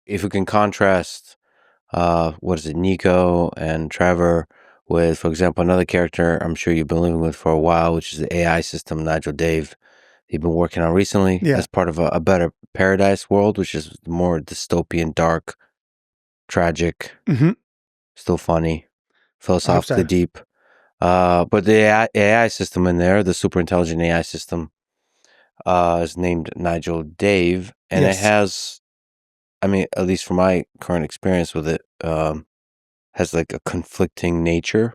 if we can contrast, Nico and Trevor with, for example, another character I'm sure you've been living with for a while, which is the AI system, Nigel Dave, you've been working on recently as part of a better paradise world, which is more dystopian, dark, tragic, still funny, philosophically deep. But the AI system in there, the super intelligent AI system, is named Nigel Dave, and it has, I mean, at least from my current experience with it, has like a conflicting nature.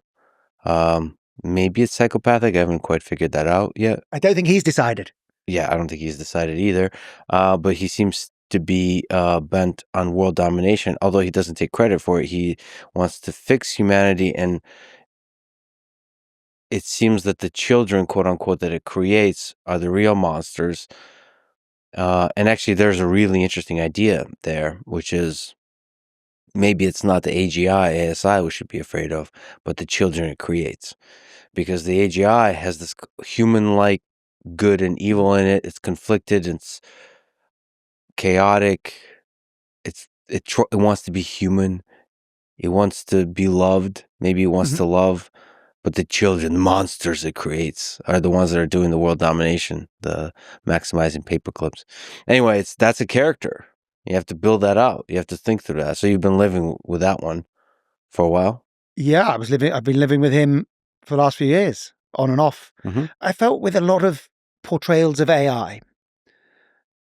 Maybe it's psychopathic. I haven't quite figured that out yet. I don't think he's decided. Yeah, I don't think he's decided either. But he seems to be bent on world domination, although he doesn't take credit for it. He wants to fix humanity, and it seems that the children, quote unquote, that it creates are the real monsters. And actually, there's a really interesting idea there, which is maybe it's not the AGI, ASI we should be afraid of, but the children it creates. Because the AGI has this human-like good and evil in it. It's conflicted. It's chaotic. It wants to be human. It wants to be loved. Maybe it wants to love. But the children, the monsters it creates, are the ones that are doing the world domination, the maximizing paperclips. Anyway, that's a character. You have to build that out. You have to think through that. So you've been living with that one for a while? Yeah, I've been living with him for the last few years, on and off. I felt with a lot of portrayals of AI,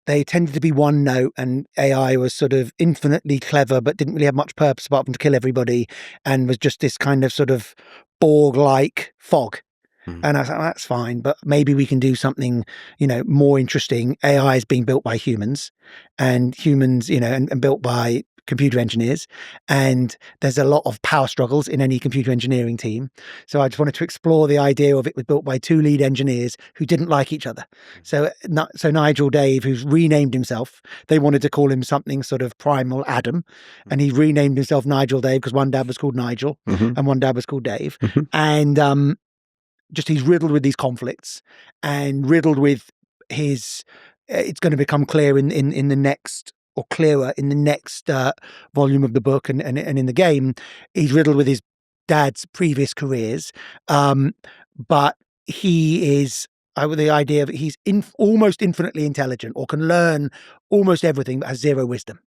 they tended to be one note, and AI was sort of infinitely clever, but didn't really have much purpose apart from to kill everybody, and was just this kind of sort of Borg-like fog. And I was like, that's fine, but maybe we can do something, more interesting. AI is being built by humans, and humans, and built by computer engineers. And there's a lot of power struggles in any computer engineering team. So I just wanted to explore the idea of it was built by two lead engineers who didn't like each other. So Nigel Dave, who's renamed himself, they wanted to call him something sort of primal Adam. And he renamed himself Nigel Dave because one dad was called Nigel and one dad was called Dave. And, just he's riddled with these conflicts and riddled with his it's going to become clear in the next, or clearer in the next volume of the book and in the game. He's riddled with his dad's previous careers, but he is with the idea of he's almost infinitely intelligent, or can learn almost everything, but has zero wisdom.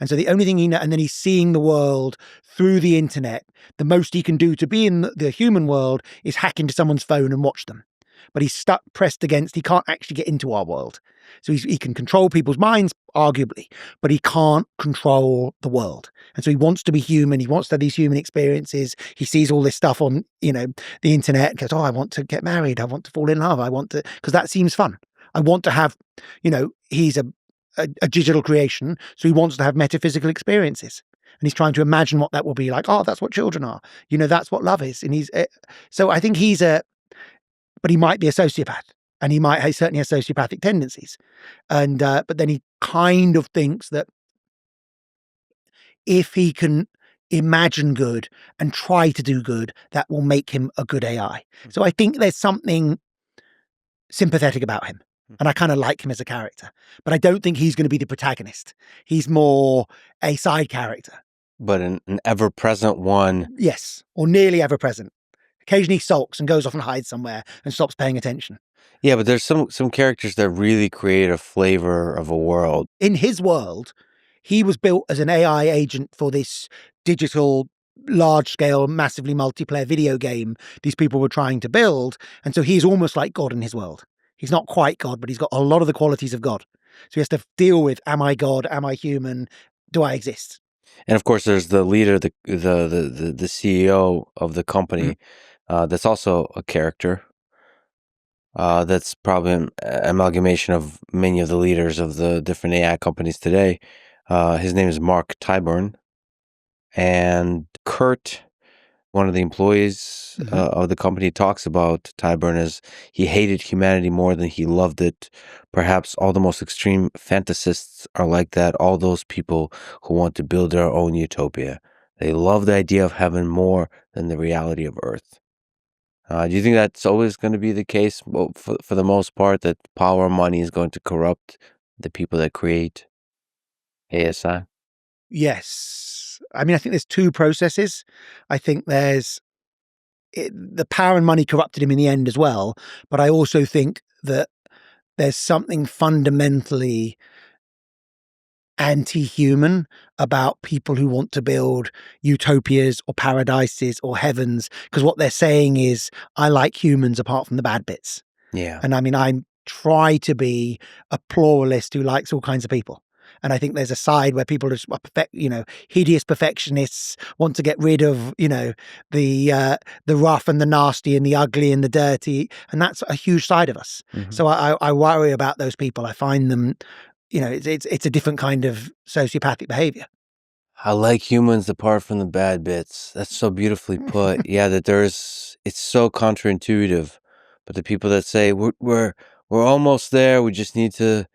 And so the only thing he knows, and then he's seeing the world through the internet. The most he can do to be in the human world is hack into someone's phone and watch them. But he's stuck, pressed against, he can't actually get into our world. So he can control people's minds, arguably, but he can't control the world. And so he wants to be human. He wants to have these human experiences. He sees all this stuff on, the internet and goes, oh, I want to get married. I want to fall in love. I want to, because that seems fun. I want to have, he's a digital creation, so he wants to have metaphysical experiences, and he's trying to imagine what that will be like. Oh, that's what children are. That's what love is. And he's so I think but he might be a sociopath, and he certainly has sociopathic tendencies, and but then he kind of thinks that if he can imagine good and try to do good, that will make him a good AI. So I think there's something sympathetic about him. And I kind of like him as a character, but I don't think he's going to be the protagonist. He's more a side character. But an ever-present one. Yes, or nearly ever-present. Occasionally he sulks and goes off and hides somewhere and stops paying attention. Yeah, but there's some characters that really create a flavor of a world. In his world, he was built as an AI agent for this digital, large-scale, massively multiplayer video game these people were trying to build. And so he's almost like God in his world. He's not quite God, but he's got a lot of the qualities of God. So he has to deal with, am I God? Am I human? Do I exist? And of course, there's the leader, the CEO of the company. That's also a character. That's probably an amalgamation of many of the leaders of the different AI companies today. His name is Mark Tyburn. And Kurt, one of the employees of the company, talks about Tyburn as he hated humanity more than he loved it. Perhaps all the most extreme fantasists are like that. All those people who want to build their own utopia. They love the idea of heaven more than the reality of Earth. Do you think that's always going to be the case? Well, for the most part, that power and money is going to corrupt the people that create ASI? Yes. I mean, I think there's two processes. I think there's the power and money corrupted him in the end as well. But I also think that there's something fundamentally anti-human about people who want to build utopias or paradises or heavens, because what they're saying is, I like humans apart from the bad bits. Yeah. And I mean, I try to be a pluralist who likes all kinds of people. And I think there's a side where people are hideous perfectionists, want to get rid of, the rough and the nasty and the ugly and the dirty. And that's a huge side of us. Mm-hmm. So I worry about those people. I find them, it's a different kind of sociopathic behavior. I like humans apart from the bad bits. That's so beautifully put. Yeah, it's so counterintuitive. But the people that say we're almost there, we just need to,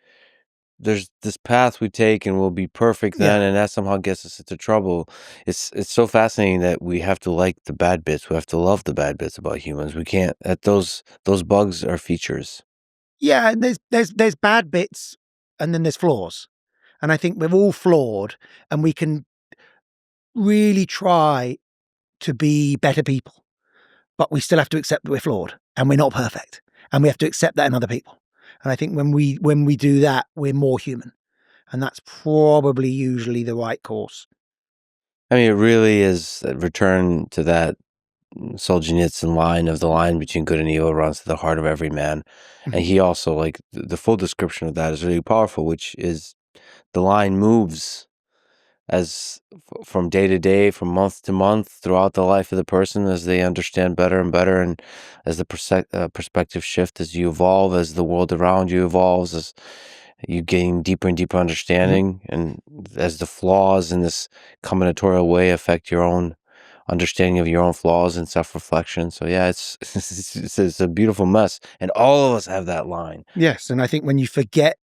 there's this path we take and we'll be perfect then, and that somehow gets us into trouble. It's so fascinating that we have to like the bad bits. We have to love the bad bits about humans. We can't. Those bugs are features. Yeah, and there's bad bits, and then there's flaws, and I think we're all flawed, and we can really try to be better people, but we still have to accept that we're flawed and we're not perfect, and we have to accept that in other people. And I think when we do that, we're more human, and that's probably usually the right course. I mean, it really is a return to that Solzhenitsyn line of the line between good and evil runs to the heart of every man. And he also, like, the full description of that is really powerful, which is the line moves as from day to day, from month to month, throughout the life of the person as they understand better and better, and as the perspective shift, as you evolve, as the world around you evolves, as you gain deeper and deeper understanding, and as the flaws in this combinatorial way affect your own understanding of your own flaws and self-reflection. So yeah, it's a beautiful mess, and all of us have that line. Yes, and I think when you forget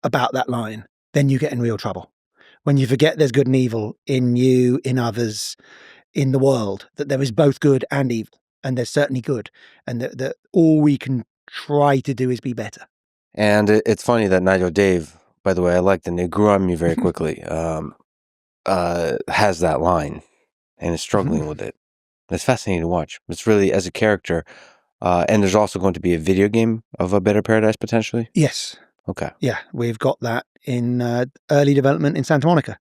about that line, then you get in real trouble. When you forget there's good and evil in you, in others, in the world, that there is both good and evil, and there's certainly good, and that all we can try to do is be better. And it's funny that Nigel Dave, by the way, I liked, and it grew on me very quickly, has that line and is struggling with it. It's fascinating to watch. It's really, as a character, and there's also going to be a video game of A Better Paradise, potentially? Yes. Okay. Yeah, we've got that in early development in Santa Monica.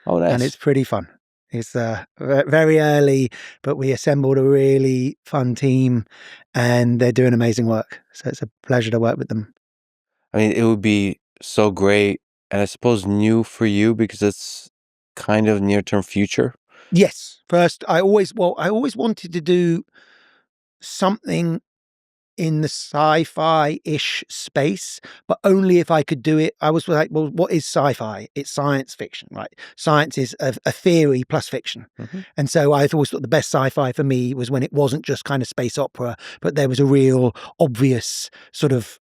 Oh, nice. And it's pretty fun. It's very early, but we assembled a really fun team, and they're doing amazing work. So it's a pleasure to work with them. I mean, it would be so great, and I suppose new for you because it's kind of near-term future. Yes. First, I always wanted to do something in the sci-fi-ish space, but only if I could do it. I was like, well, what is sci-fi? It's science fiction, right? Science is a theory plus fiction. Mm-hmm. And so I always thought the best sci-fi for me was when it wasn't just kind of space opera, but there was a real obvious sort of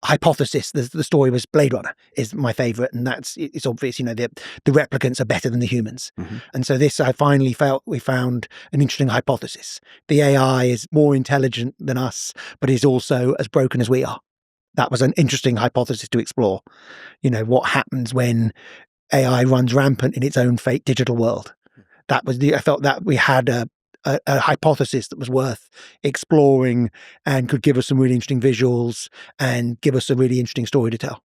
hypothesis. The story was Blade Runner is my favorite, and it's obvious, the replicants are better than the humans. Mm-hmm. And so this, I finally felt we found an interesting hypothesis. The AI is more intelligent than us, but is also as broken as we are. That was an interesting hypothesis to explore. What happens when AI runs rampant in its own fake digital world. I felt that we had a hypothesis that was worth exploring and could give us some really interesting visuals and give us a really interesting story to tell.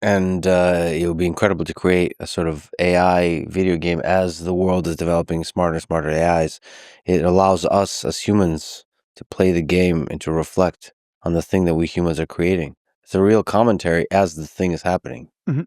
And it would be incredible to create a sort of AI video game as the world is developing smarter and smarter AIs. It allows us as humans to play the game and to reflect on the thing that we humans are creating. It's a real commentary as the thing is happening. Mm-hmm.